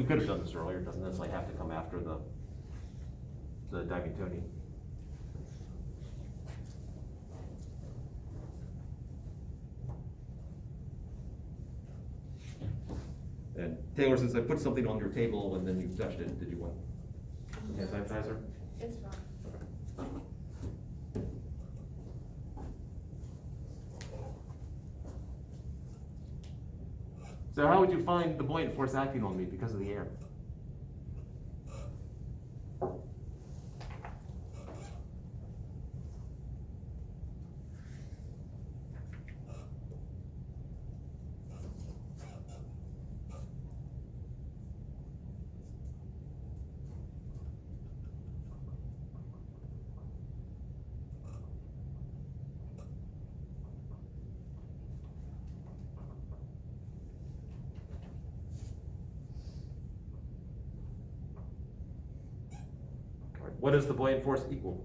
we could have done this earlier, doesn't necessarily have to come after the Diamantoni. And Taylor, since I put something on your table and then you touched it, did you want some hand sanitizer? It's fine. So how would you find the buoyant force acting on me because of the air? What does the buoyant force equal?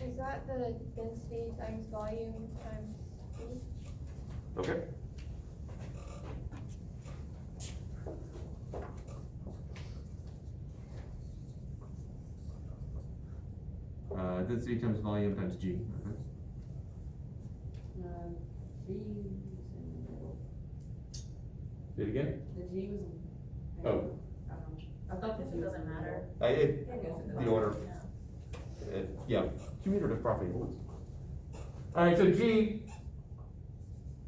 Is that the density times volume times speed? Okay. Density times volume times G. G was in the middle. Say it again? The G was in. Oh. I thought the G doesn't matter. The order. Yeah, commutative property holds. All right, so G,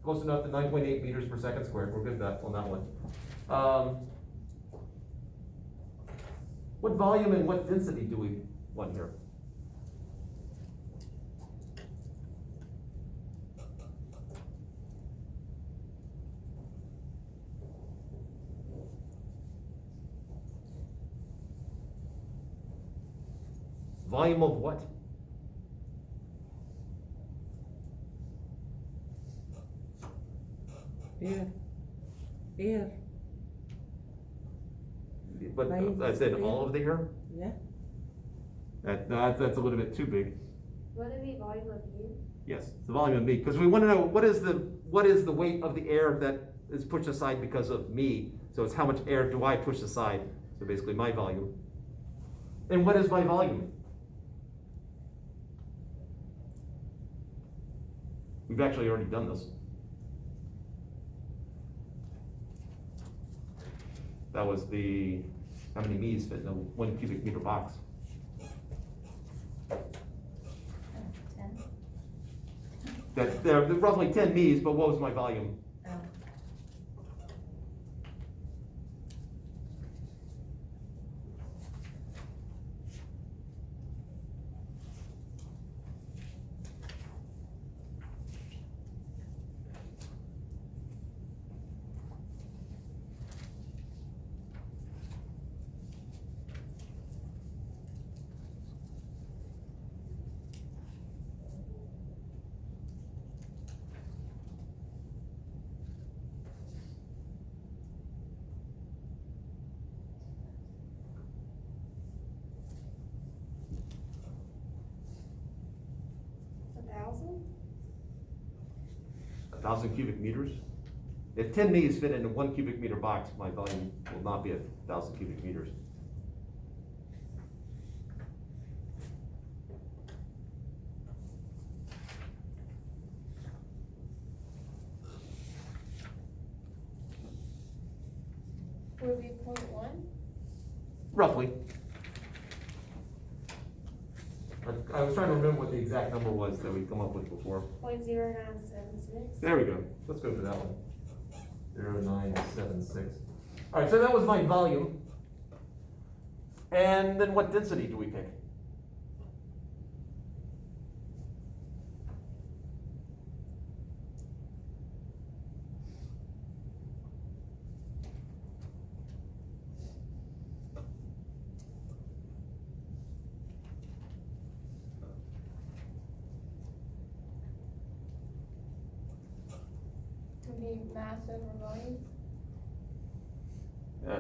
close enough to 9.8 meters per second squared. We're good on that one. What volume and what density do we want here? Volume of what? Air. Air. But I said all of the air? Yeah. That's a little bit too big. Would it be volume of you? Yes, the volume of me, because we want to know what is the weight of the air that is pushed aside because of me. So it's how much air do I push aside? So basically my volume. And what is my volume? We've actually already done this. That was how many me's fit in a 1 cubic meter box? 10. They're roughly 10 me's, but what was my volume? $1,000? 1,000 cubic meters? If 10 me's fit into 1 cubic meter box, my volume will not be 1,000 cubic meters. Would it be 0.1? Roughly. I was trying to remember what the exact number was that we'd come up with before. 0.0976? There we go. Let's go for that one. 0.976. All right, so that was my volume. And then what density do we pick? Would be mass over volume?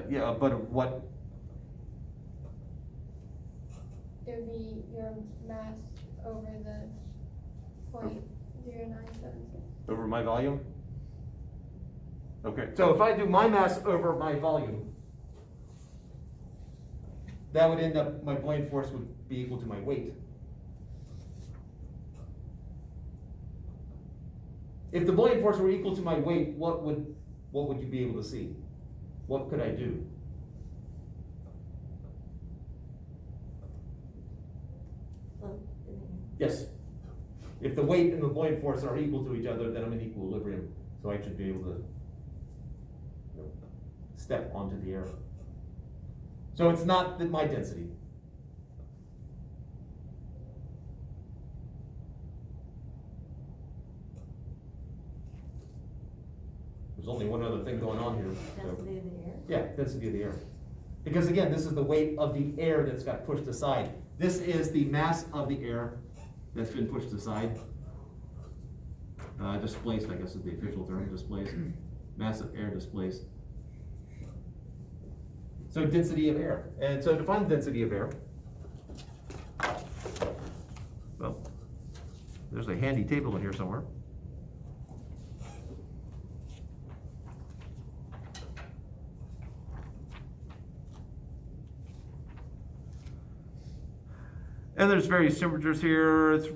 Yeah, but of what? It would be your mass over the 0.0976. Over my volume? Okay, so if I do my mass over my volume, that would end up, my buoyant force would be equal to my weight. If the buoyant force were equal to my weight, what would you be able to see? What could I do? Float in the air. Yes. If the weight and the buoyant force are equal to each other, then I'm in equilibrium, so I should be able to step onto the air. So it's not my density. There's only one other thing going on here. so- Density of the air? Yeah, density of the air. Because again, this is the weight of the air that's got pushed aside. This is the mass of the air that's been pushed aside. Displaced, I guess is the official term, displaced. Mass of air displaced. So density of air. And so to find density of air, well, there's a handy table in here somewhere. And there's various temperatures here. It's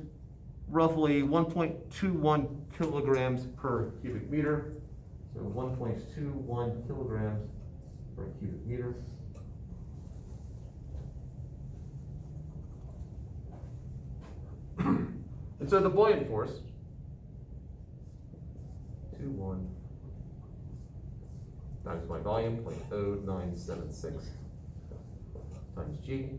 roughly 1.21 kilograms per cubic meter. So 1.21 kilograms per cubic meter. And so the buoyant force, 21 times my volume, 0.0976 times G.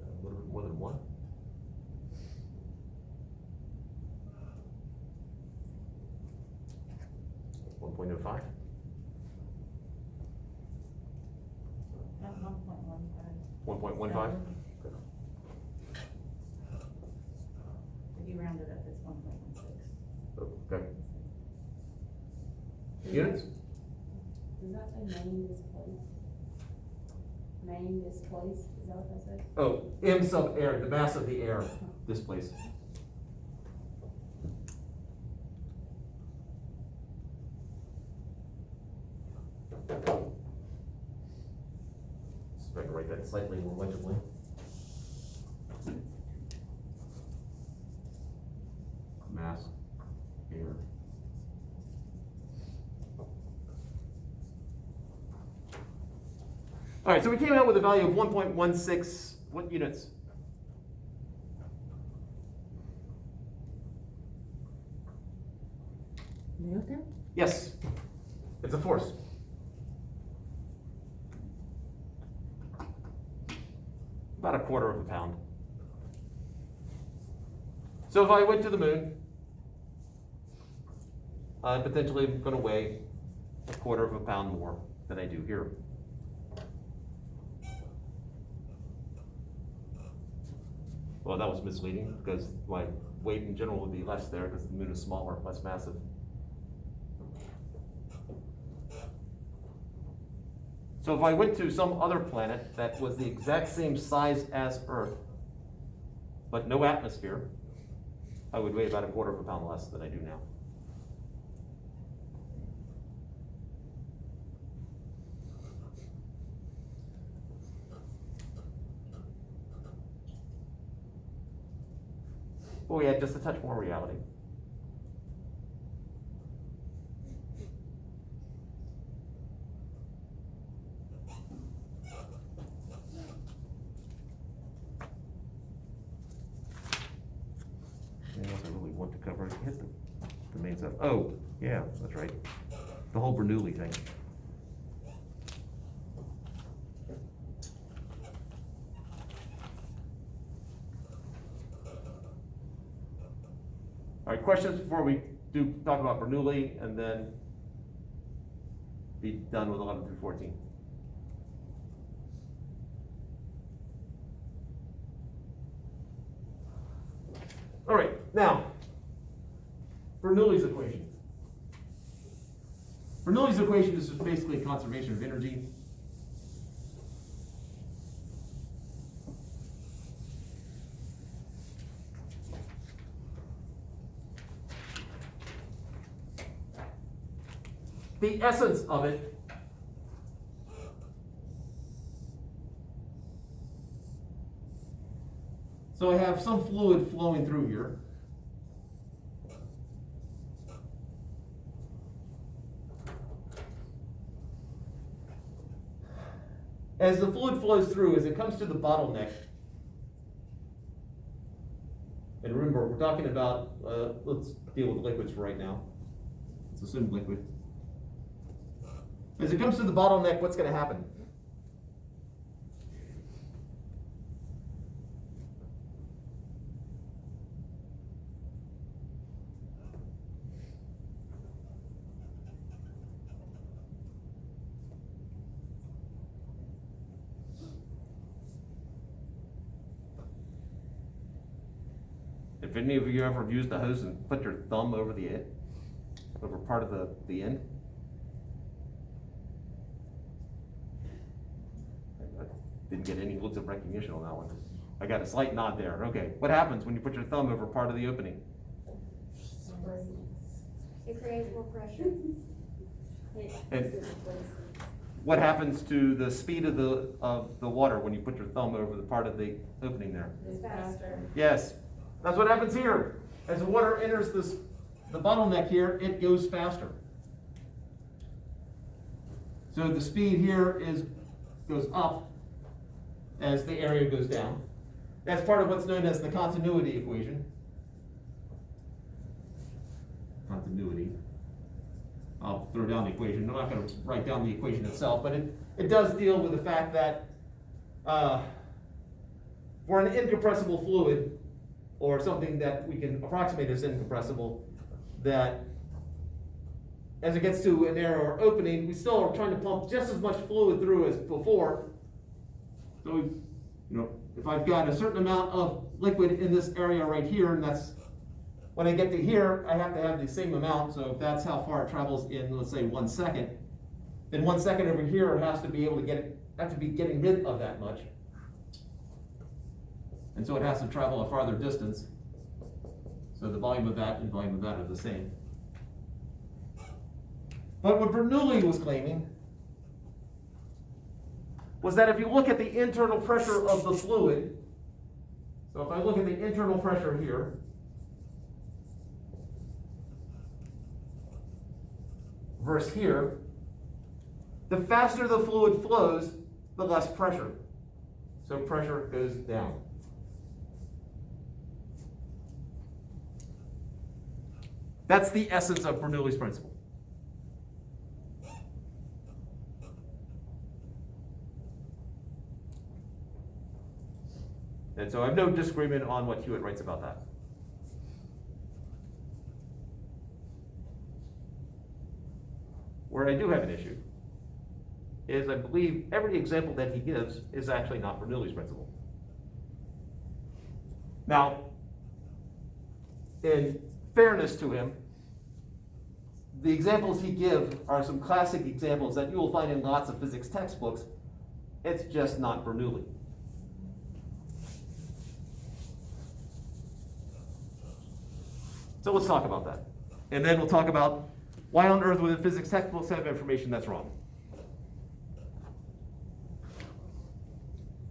A little bit more than one. One point oh five. Not 1.15. 1.15. If you round it up, it's 1.16. Okay. Units? Does that say main displaced? Main displaced, is that what that says? Oh, M sub air, the mass of the air displaced. See if I can write that slightly more legibly. Mass, air. All right, so we came out with a value of 1.16, what units? Newton? Yes, it's a force. About a quarter of a pound. So if I went to the moon, I potentially am going to weigh a quarter of a pound more than I do here. Well, that was misleading because my weight in general would be less there because the moon is smaller, less massive. So if I went to some other planet that was the exact same size as Earth, but no atmosphere, I would weigh about a quarter of a pound less than I do now. But we had just a touch more reality. Anything else I really want to cover? Hit the main stuff. Oh, yeah, that's right. The whole Bernoulli thing. All right, questions before we do talk about Bernoulli and then be done with 11 through 14. All right, now, Bernoulli's equation. Bernoulli's equation is just basically conservation of energy. the essence of it so I have some fluid flowing through here. As the fluid flows through, as it comes to the bottleneck, and remember, we're talking about, let's deal with liquids for right now. Let's assume liquid. As it comes to the bottleneck, what's going to happen? If any of you ever used a hose and put your thumb over the end, over part of the end, I didn't get any looks of recognition on that one. I got a slight nod there. Okay, what happens when you put your thumb over part of the opening? It creates more pressure. And what happens to the speed of the water when you put your thumb over the part of the opening there? It's faster. Yes, that's what happens here. As the water enters the bottleneck here, it goes faster. So the speed here goes up as the area goes down. That's part of what's known as the continuity equation. Continuity. I'll throw down the equation. I'm not going to write down the equation itself, but it does deal with the fact that for an incompressible fluid, or something that we can approximate as incompressible, that as it gets to a narrower opening, we still are trying to pump just as much fluid through as before. So, if I've got a certain amount of liquid in this area right here, and that's, when I get to here, I have to have the same amount, so if that's how far it travels in, let's say, 1 second, then 1 second over here has to be able to be getting rid of that much. And so it has to travel a farther distance. So the volume of that and volume of that are the same. But what Bernoulli was claiming was that if you look at the internal pressure of the fluid, so if I look at the internal pressure here, versus here, the faster the fluid flows, the less pressure. So pressure goes down. That's the essence of Bernoulli's principle. And so I have no disagreement on what Hewitt writes about that. Where I do have an issue is I believe every example that he gives is actually not Bernoulli's principle. Now, in fairness to him, the examples he gives are some classic examples that you will find in lots of physics textbooks. It's just not Bernoulli. So let's talk about that. And then we'll talk about why on earth would the physics textbooks have information that's wrong.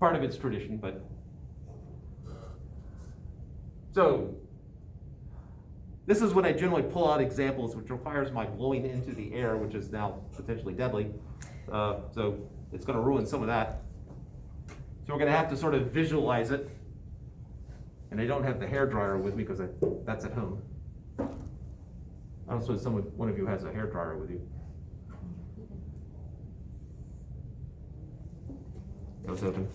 Part of it's tradition, but... So, this is when I generally pull out examples which requires my blowing into the air, which is now potentially deadly. So it's going to ruin some of that. So we're going to have to sort of visualize it. And I don't have the hairdryer with me because that's at home. I don't suppose one of you has a hairdryer with you. It was open.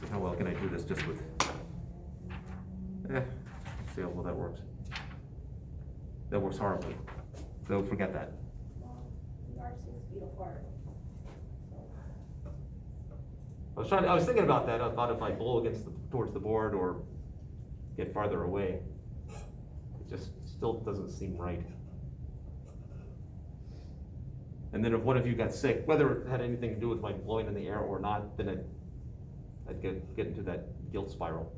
So how well can I do this just with... see how well that works. That works horribly. So forget that. We are 6 feet apart. I was thinking about that. I thought if I blow towards the board or get farther away, it just still doesn't seem right. And then if one of you got sick, whether it had anything to do with my blowing in the air or not, then I'd get into that guilt spiral.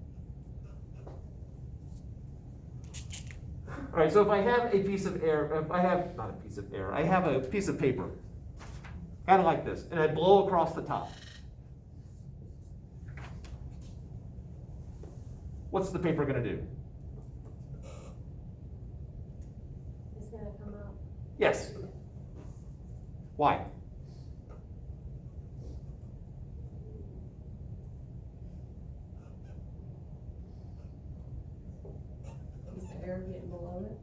All right, so if I have a piece of air, if I have, not a piece of air, I have a piece of paper, kind of like this, and I blow across the top. What's the paper gonna do? It's gonna come out. Yes. Why? Is the air getting below it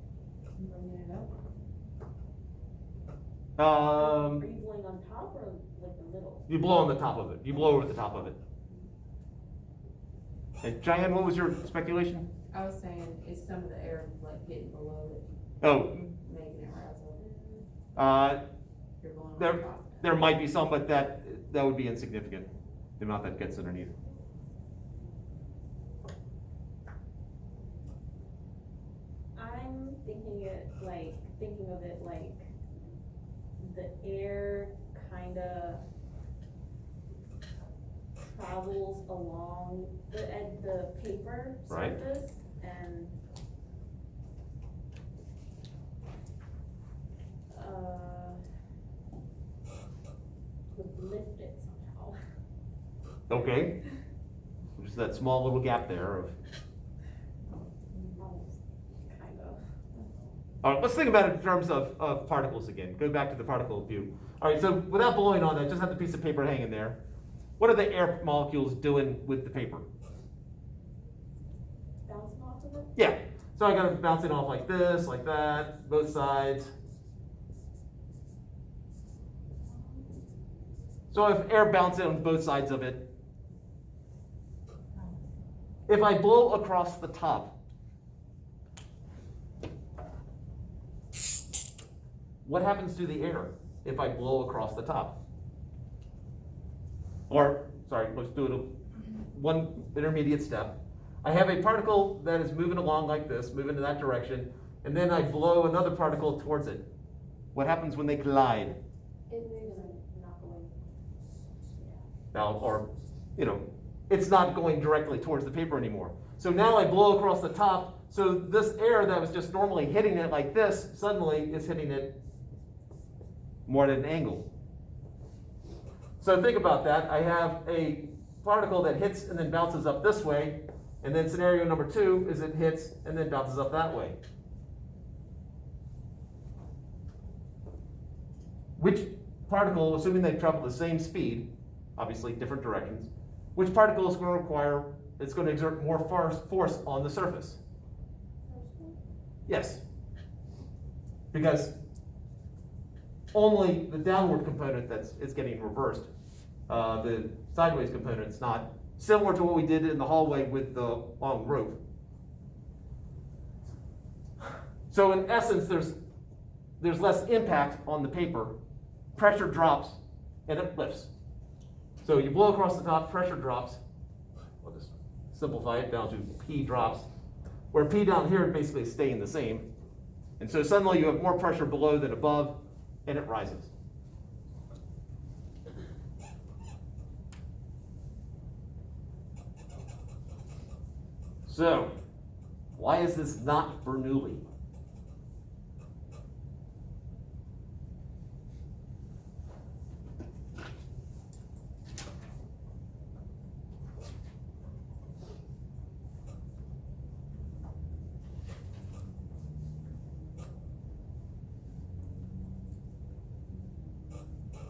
and bringing it up? Are you blowing on top or like the middle? You blow on the top of it. You blow over the top of it. And Cheyenne, what was your speculation? I was saying, is some of the air like getting below it, Oh, making it rise up? uh, You're going on there, top. there might be some, but that would be insignificant, the amount that gets underneath. I'm thinking of it like the air kinda travels along the paper Right. surface and would lift it somehow. Okay. Just that small little gap there of. Almost, kind of. All right, let's think about it in terms of particles again. Go back to the particle view. All right, so without blowing on that, just have the piece of paper hanging there. What are the air molecules doing with the paper? Bouncing off of it? Yeah, so I got it bouncing off like this, like that, both sides. So if air bounces on both sides of it, if I blow across the top, what happens to the air if I blow across the top? Or, sorry, let's do it one intermediate step. I have a particle that is moving along like this, moving in that direction, and then I blow another particle towards it. What happens when they collide? It moves. Not going. Now, or, you know, it's not going directly towards the paper anymore. So now I blow across the top, so this air that was just normally hitting it like this, suddenly is hitting it more at an angle. So think about that. I have a particle that hits and then bounces up this way, and then scenario number 2 is it hits and then bounces up that way. Which particle, assuming they travel the same speed, obviously different directions, which particle is going to require, it's going to exert more force on the surface? Yes. Because only the downward component is getting reversed. The sideways component's not. Similar to what we did in the hallway with the long rope. So in essence, there's less impact on the paper. Pressure drops and it lifts. So you blow across the top, pressure drops. I'll just simplify it down to P drops. Where P down here basically is staying the same. And so suddenly you have more pressure below than above, and it rises. So, why is this not Bernoulli?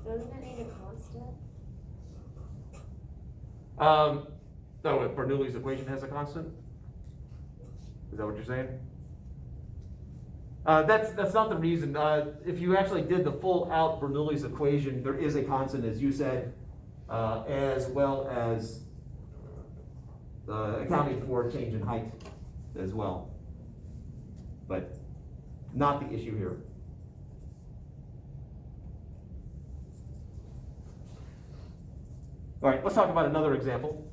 Doesn't it need a constant? No, if Bernoulli's equation has a constant? Is that what you're saying? That's not the reason. If you actually did the full out Bernoulli's equation, there is a constant, as you said, as well as accounting for change in height as well. But not the issue here. All right, let's talk about another example.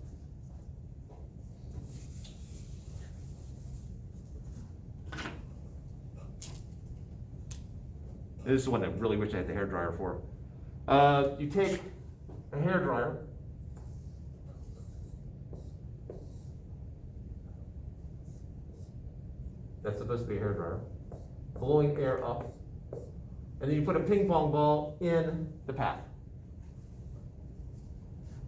This is the one I really wish I had the hairdryer for. You take a hairdryer, that's supposed to be a hairdryer, blowing air up, and then you put a ping pong ball in the path.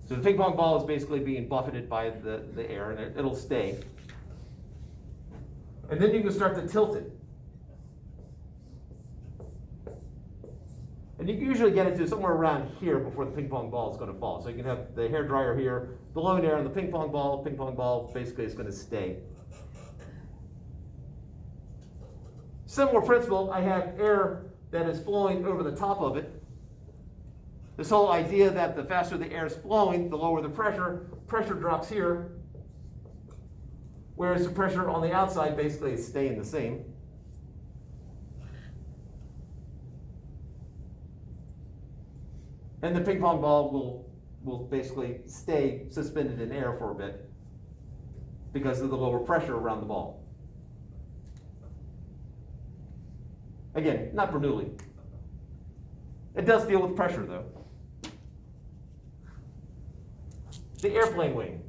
So the ping pong ball is basically being buffeted by the air, and it'll stay. And then you can start to tilt it. And you can usually get it to somewhere around here before the ping pong ball is going to fall. So you can have the hair dryer here, blowing air on the ping pong ball basically is going to stay. Similar principle, I have air that is flowing over the top of it. This whole idea that the faster the air is flowing, the lower the pressure drops here, whereas the pressure on the outside basically is staying the same. And the ping pong ball will basically stay suspended in air for a bit because of the lower pressure around the ball. Again, not Bernoulli. It does deal with pressure though. The airplane wing.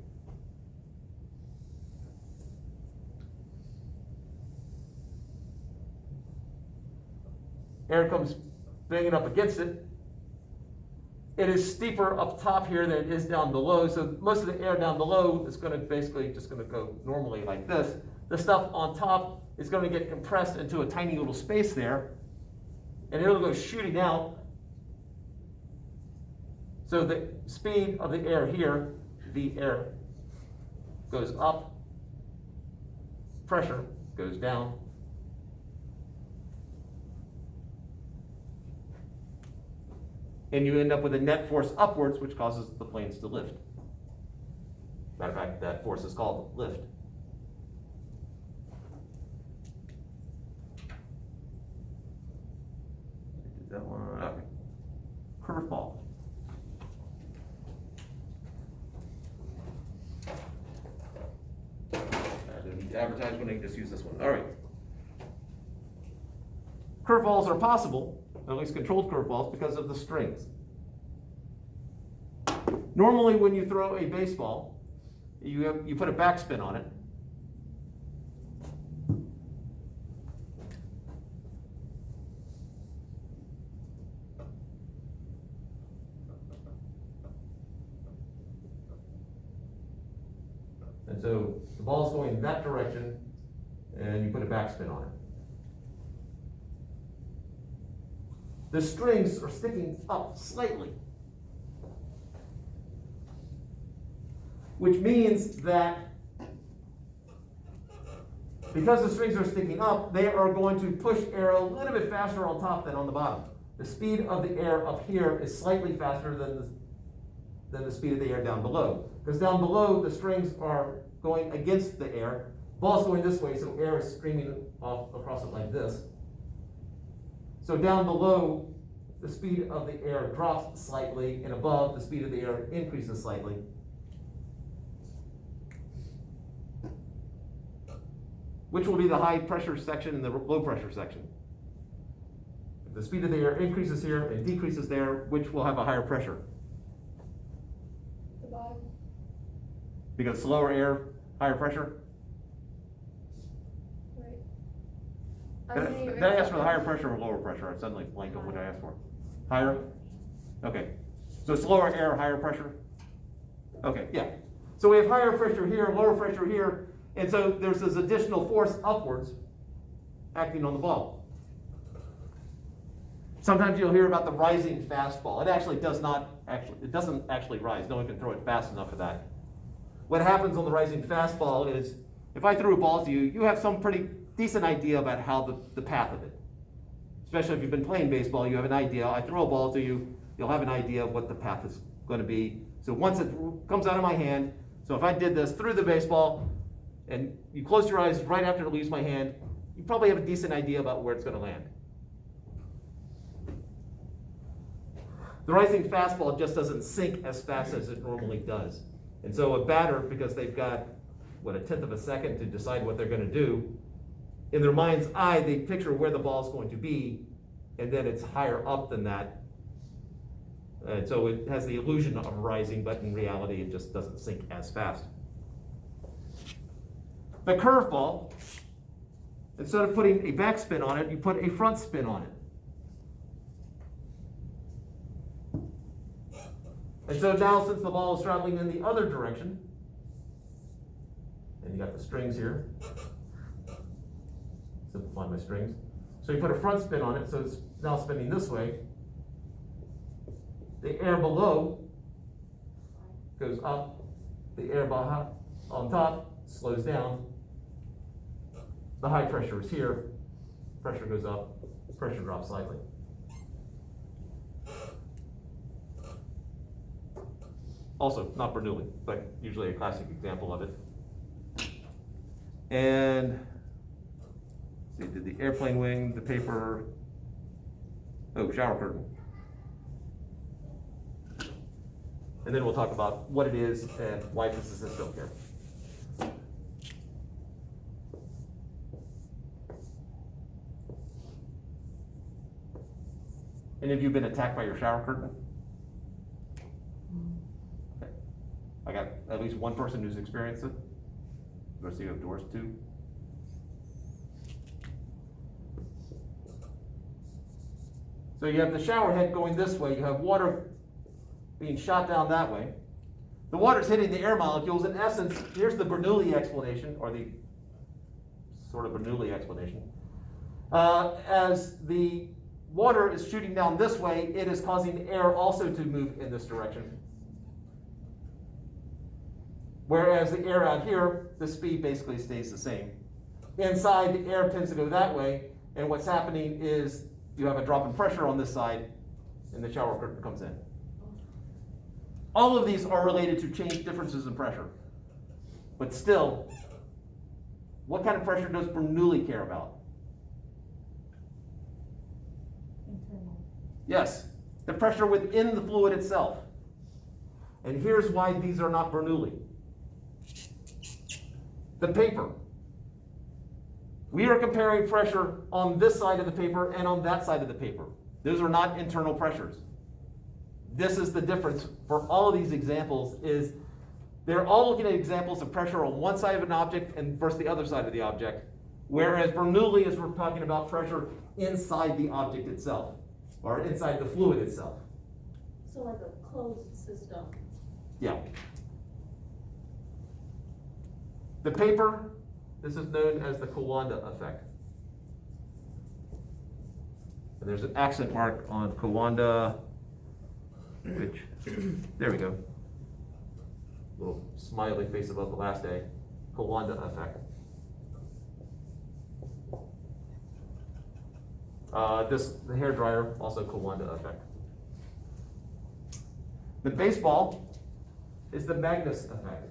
Air comes banging up against it. It is steeper up top here than it is down below, so most of the air down below is going to basically just going to go normally like this. The stuff on top is going to get compressed into a tiny little space there, and it'll go shooting out. So the speed of the air here, the air goes up, pressure goes down. And you end up with a net force upwards, which causes the planes to lift. Matter of fact, that force is called lift. Did that one? Okay. Curveball. I didn't advertise when I can just use this one. All right. Curveballs are possible, at least controlled curveballs, because of the strings. Normally when you throw a baseball, you put a backspin on it. And so the ball's going in that direction, and you put a backspin on it. The strings are sticking up slightly, which means that because the strings are sticking up, they are going to push air a little bit faster on top than on the bottom. The speed of the air up here is slightly faster than the speed of the air down below. Because down below, the strings are going against the air. Ball's going this way, so air is streaming off across it like this. So down below, the speed of the air drops slightly, and above, the speed of the air increases slightly. Which will be the high pressure section and the low pressure section. The speed of the air increases here and decreases there, which will have a higher pressure. The bottom. Because slower air, higher pressure. Right. Did I ask for the higher pressure or lower pressure? I suddenly blanked on what I asked for. Higher? Okay. So slower air, higher pressure? Okay, yeah. So we have higher pressure here, lower pressure here, and so there's this additional force upwards acting on the ball. Sometimes you'll hear about the rising fastball. It actually doesn't actually rise. No one can throw it fast enough for that. What happens on the rising fastball is, if I threw a ball to you, you have some pretty decent idea about how the path of it. Especially if you've been playing baseball, you have an idea. I throw a ball to you, you'll have an idea of what the path is going to be. So once it comes out of my hand, so if I did this through the baseball, and you close your eyes right after it leaves my hand, you probably have a decent idea about where it's going to land. The rising fastball just doesn't sink as fast as it normally does. And so a batter, because they've got, a 1/10 of a second to decide what they're going to do, in their mind's eye, they picture where the ball's going to be, and then it's higher up than that. And so it has the illusion of rising, but in reality, it just doesn't sink as fast. The curveball instead of putting a back spin on it, you put a front spin on it. And so now, since the ball is traveling in the other direction, and you got the strings here, simplify my strings. So you put a front spin on it, so it's now spinning this way. The air below goes up, the air on top slows down. The high pressure is here, pressure goes up, pressure drops slightly. Also, not Bernoulli, but usually a classic example of it. And see, did the airplane wing, the paper, shower curtain. And then we'll talk about what it is and why physicists don't care. Any of you been attacked by your shower curtain? Okay. I got at least one person who's experienced it. The rest of you have doors too. So you have the shower head going this way, you have water being shot down that way. The water's hitting the air molecules. In essence, here's the Bernoulli explanation, or the sort of Bernoulli explanation. As the water is shooting down this way, it is causing air also to move in this direction. Whereas the air out here, the speed basically stays the same. Inside, the air tends to go that way, and what's happening is you have a drop in pressure on this side, and the shower curtain comes in. All of these are related to change differences in pressure. But still, what kind of pressure does Bernoulli care about? Internal. Yes, the pressure within the fluid itself. And here's why these are not Bernoulli. The paper. We are comparing pressure on this side of the paper and on that side of the paper. Those are not internal pressures. This is the difference for all of these examples, is they're all looking at examples of pressure on one side of an object and versus the other side of the object. Whereas Bernoulli is we're talking about pressure inside the object itself, or inside the fluid itself. So like a closed system. Yeah. The paper, this is known as the Coanda effect. And there's an accent mark on Coanda, which, there we go. Little smiley face above the last A. Coanda effect. The hair dryer, also Coanda effect. The baseball is the Magnus effect.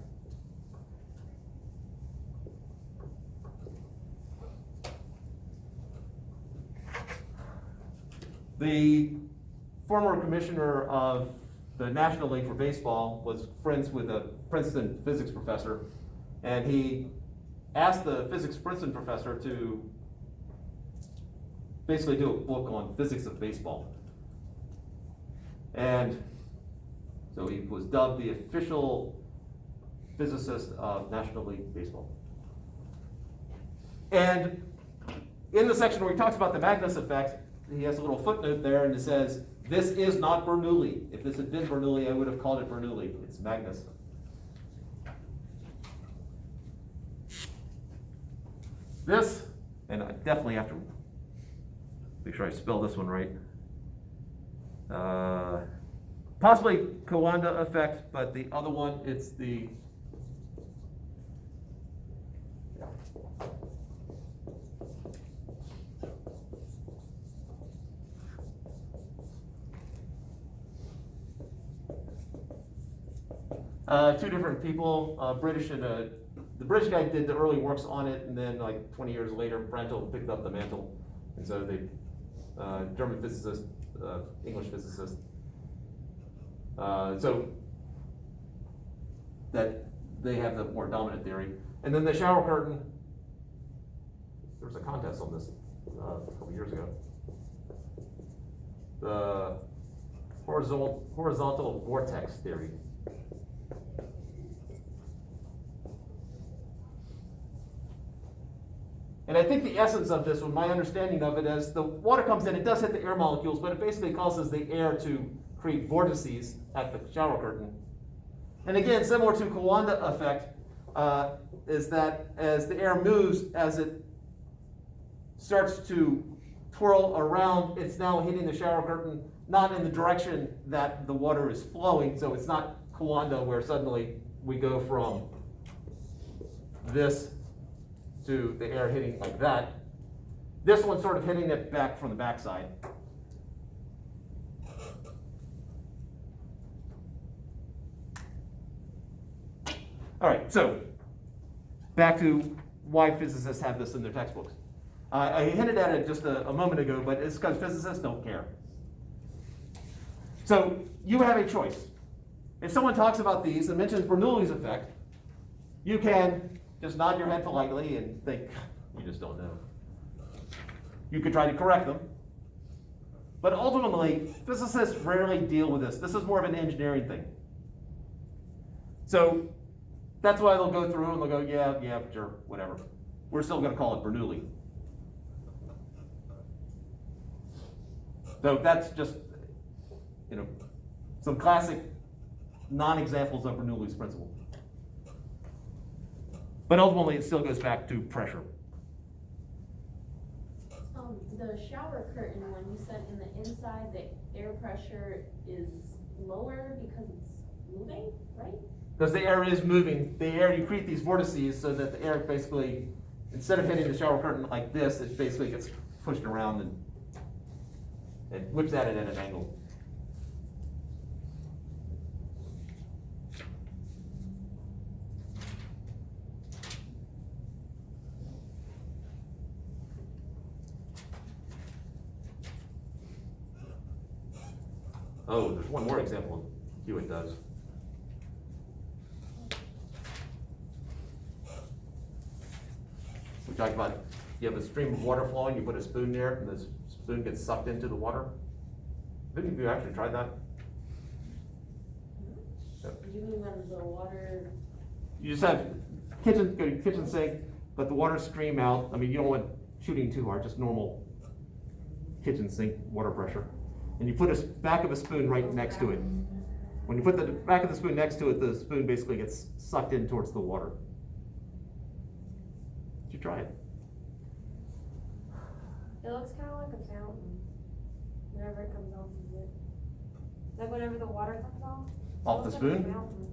The former commissioner of the National League for Baseball was friends with a Princeton physics professor, and he asked the Princeton professor to basically do a book on physics of baseball. And so he was dubbed the official physicist of National League Baseball. And in the section where he talks about the Magnus effect, he has a little footnote there, and it says, this is not Bernoulli. If this had been Bernoulli, I would have called it Bernoulli. It's Magnus. This, and I definitely have to make sure I spell this one right. Possibly Coanda effect, but the other one, it's the two different people, British and the British guy did the early works on it, and then like 20 years later, Prandtl picked up the mantle, and so they, German physicist, English physicist, so that they have the more dominant theory. And then the shower curtain, there was a contest on this a couple years ago. The horizontal vortex theory. And I think the essence of this, with my understanding of it, as the water comes in, it does hit the air molecules, but it basically causes the air to create vortices at the shower curtain. And again, similar to Coanda effect, is that as the air moves, as it starts to twirl around, it's now hitting the shower curtain, not in the direction that the water is flowing, so it's not Coanda where suddenly we go from this to the air hitting like that. This one's sort of hitting it back from the backside. All right, so back to why physicists have this in their textbooks. I hinted at it just a moment ago, but it's because physicists don't care. So you have a choice. If someone talks about these and mentions Bernoulli's effect, you can just nod your head politely and think, you just don't know. You could try to correct them. But ultimately, physicists rarely deal with this. This is more of an engineering thing. So that's why they'll go through and they'll go, yeah, sure, whatever. We're still going to call it Bernoulli. So that's just, some classic non-examples of Bernoulli's principle. But ultimately, it still goes back to pressure. The shower curtain, when you said in the inside, the air pressure is lower because it's moving, right? Because the air is moving, you create these vortices so that the air basically, instead of hitting the shower curtain like this, it basically gets pushed around and whips at it at an angle. Oh, there's one more example Hewitt does. We talked about, you have a stream of water flowing, you put a spoon there, and the spoon gets sucked into the water. Have any of you actually tried that? You mean when the water, You just have kitchen sink, let the water stream out. I mean, you don't want shooting too hard, just normal kitchen sink water pressure. And you put a back of a spoon right next to it. When you put the back of the spoon next to it, the spoon basically gets sucked in towards the water. Did you try it? It looks kind of like a fountain whenever it comes off of it. Like whenever the water comes off. Off the it looks like a spoon? fountain,